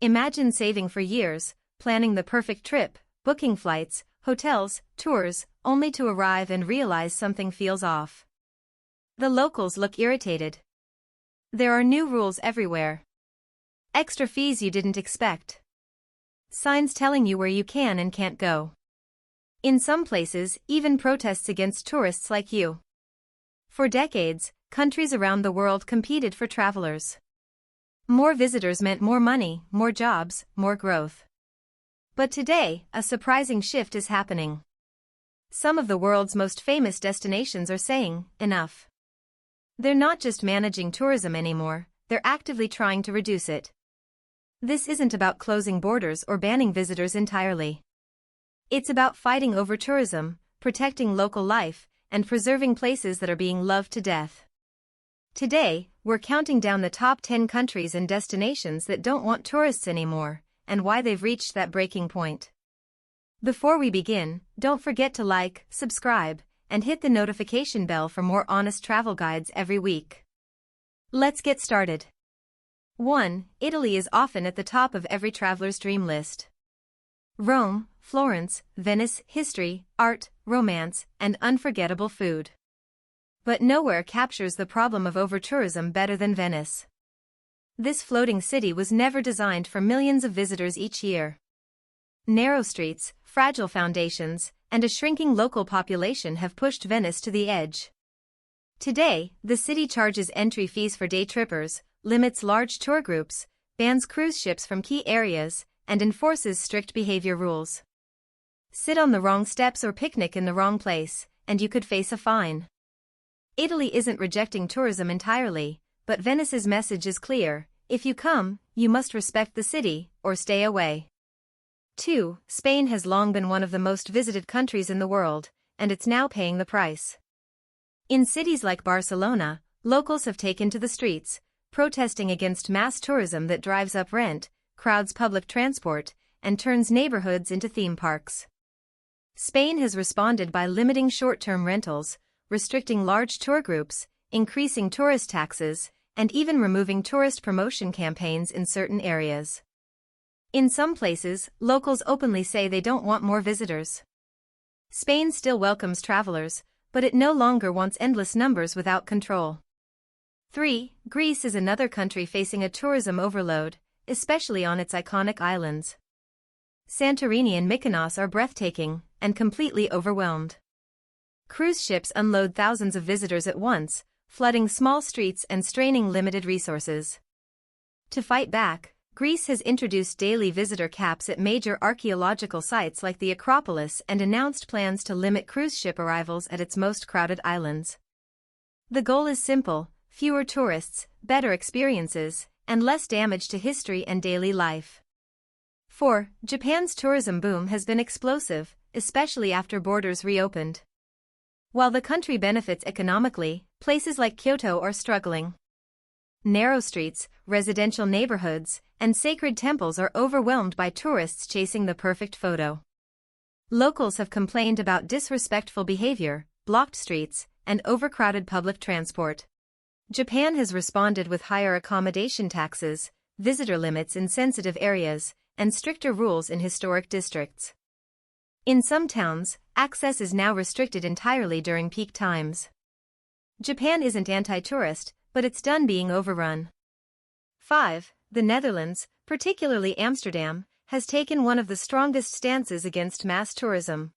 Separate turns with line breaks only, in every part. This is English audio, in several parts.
Imagine saving for years, planning the perfect trip, booking flights, hotels, tours, only to arrive and realize something feels off. The locals look irritated. There are new rules everywhere. Extra fees you didn't expect. Signs telling you where you can and can't go. In some places, even protests against tourists like you. For decades, countries around the world competed for travelers. More visitors meant more money, more jobs, more growth. But today, a surprising shift is happening. Some of the world's most famous destinations are saying, enough. They're not just managing tourism anymore, they're actively trying to reduce it. This isn't about closing borders or banning visitors entirely. It's about fighting overtourism, protecting local life, and preserving places that are being loved to death. Today, we're counting down the top 10 countries and destinations that don't want tourists anymore, and why they've reached that breaking point. Before we begin, don't forget to like, subscribe, and hit the notification bell for more honest travel guides every week. Let's get started. 1. Italy is often at the top of every traveler's dream list. Rome, Florence, Venice, history, art, romance, and unforgettable food. But nowhere captures the problem of overtourism better than Venice. This floating city was never designed for millions of visitors each year. Narrow streets, fragile foundations, and a shrinking local population have pushed Venice to the edge. Today, the city charges entry fees for day trippers, limits large tour groups, bans cruise ships from key areas, and enforces strict behavior rules. Sit on the wrong steps or picnic in the wrong place, and you could face a fine. Italy isn't rejecting tourism entirely, but Venice's message is clear: if you come, you must respect the city, or stay away. 2. Spain has long been one of the most visited countries in the world, and it's now paying the price. In cities like Barcelona, locals have taken to the streets, protesting against mass tourism that drives up rent, crowds public transport, and turns neighborhoods into theme parks. Spain has responded by limiting short-term rentals, restricting large tour groups, increasing tourist taxes, and even removing tourist promotion campaigns in certain areas. In some places, locals openly say they don't want more visitors. Spain still welcomes travelers, but it no longer wants endless numbers without control. 3. Greece is another country facing a tourism overload, especially on its iconic islands. Santorini and Mykonos are breathtaking, and completely overwhelmed. Cruise ships unload thousands of visitors at once, flooding small streets and straining limited resources. To fight back, Greece has introduced daily visitor caps at major archaeological sites like the Acropolis and announced plans to limit cruise ship arrivals at its most crowded islands. The goal is simple: fewer tourists, better experiences, and less damage to history and daily life. 4. Japan's tourism boom has been explosive, especially after borders reopened. While the country benefits economically, places like Kyoto are struggling. Narrow streets, residential neighborhoods, and sacred temples are overwhelmed by tourists chasing the perfect photo. Locals have complained about disrespectful behavior, blocked streets, and overcrowded public transport. Japan has responded with higher accommodation taxes, visitor limits in sensitive areas, and stricter rules in historic districts. In some towns, access is now restricted entirely during peak times. Japan isn't anti-tourist, but it's done being overrun. 5. The Netherlands, particularly Amsterdam, has taken one of the strongest stances against mass tourism.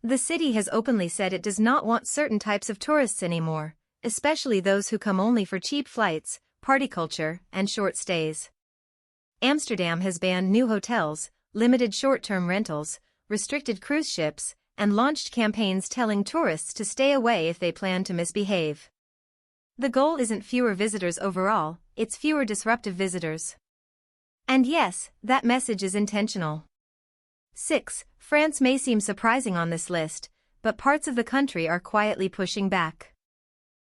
The city has openly said it does not want certain types of tourists anymore, especially those who come only for cheap flights, party culture, and short stays. Amsterdam has banned new hotels, limited short-term rentals, restricted cruise ships, and launched campaigns telling tourists to stay away if they plan to misbehave. The goal isn't fewer visitors overall, it's fewer disruptive visitors. And yes, that message is intentional. 6. France may seem surprising on this list, but parts of the country are quietly pushing back.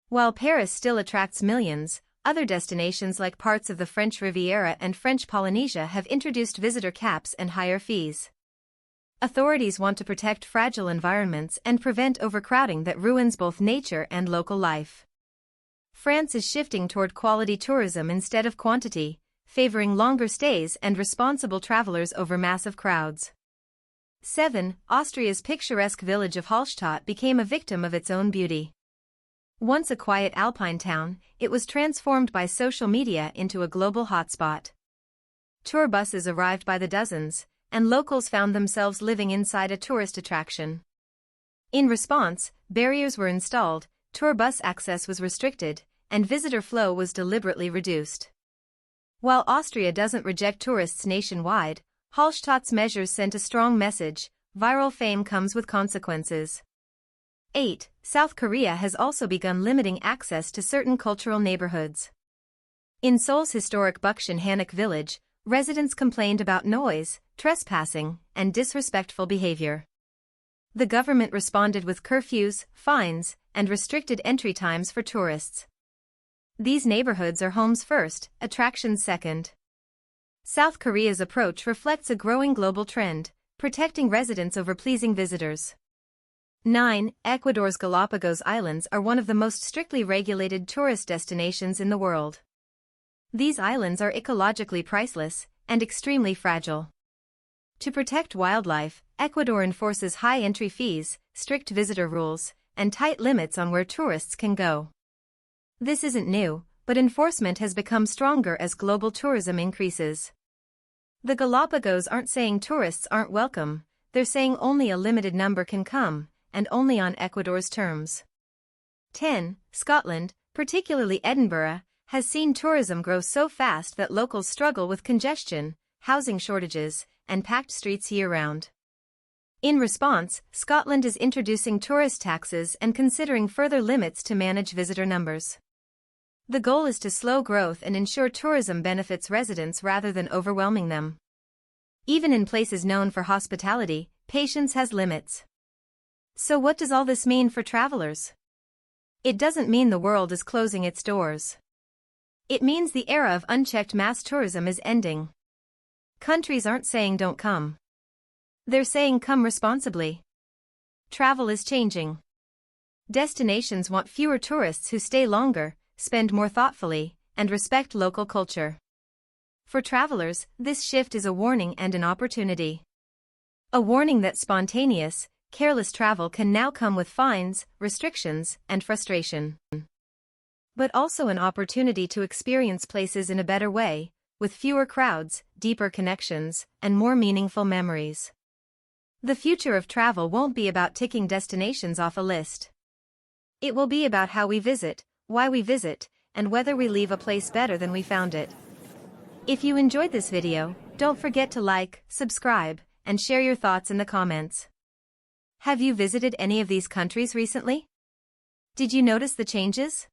While Paris still attracts millions, other destinations like parts of the French Riviera and French Polynesia have introduced visitor caps and higher fees. Authorities want to protect fragile environments and prevent overcrowding that ruins both nature and local life. France is shifting toward quality tourism instead of quantity, favoring longer stays and responsible travelers over massive crowds. 7. Austria's picturesque village of Hallstatt became a victim of its own beauty. Once a quiet alpine town, it was transformed by social media into a global hotspot. Tour buses arrived by the dozens, and locals found themselves living inside a tourist attraction. In response, barriers were installed, tour bus access was restricted, and visitor flow was deliberately reduced. While Austria doesn't reject tourists nationwide, Hallstatt's measures sent a strong message: viral fame comes with consequences. 8. South Korea has also begun limiting access to certain cultural neighborhoods. In Seoul's historic Bukshin Hanok village, residents complained about noise, trespassing, and disrespectful behavior. The government responded with curfews, fines, and restricted entry times for tourists. These neighborhoods are homes first, attractions second. South Korea's approach reflects a growing global trend, protecting residents over pleasing visitors. 9. Ecuador's Galapagos Islands are one of the most strictly regulated tourist destinations in the world. These islands are ecologically priceless and extremely fragile. To protect wildlife, Ecuador enforces high entry fees, strict visitor rules, and tight limits on where tourists can go. This isn't new, but enforcement has become stronger as global tourism increases. The Galapagos aren't saying tourists aren't welcome, they're saying only a limited number can come, and only on Ecuador's terms. 10. Scotland, particularly Edinburgh, has seen tourism grow so fast that locals struggle with congestion, housing shortages, and packed streets year-round. In response, Scotland is introducing tourist taxes and considering further limits to manage visitor numbers. The goal is to slow growth and ensure tourism benefits residents rather than overwhelming them. Even in places known for hospitality, patience has limits. So what does all this mean for travelers? It doesn't mean the world is closing its doors. It means the era of unchecked mass tourism is ending. Countries aren't saying don't come. They're saying come responsibly. Travel is changing. Destinations want fewer tourists who stay longer, spend more thoughtfully, and respect local culture. For travelers, this shift is a warning and an opportunity. A warning that spontaneous, careless travel can now come with fines, restrictions, and frustration. But also an opportunity to experience places in a better way, with fewer crowds, deeper connections, and more meaningful memories. The future of travel won't be about ticking destinations off a list. It will be about how we visit, why we visit, and whether we leave a place better than we found it. If you enjoyed this video, don't forget to like, subscribe, and share your thoughts in the comments. Have you visited any of these countries recently? Did you notice the changes?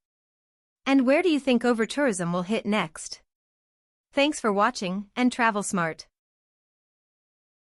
And where do you think overtourism will hit next? Thanks for watching, and travel smart.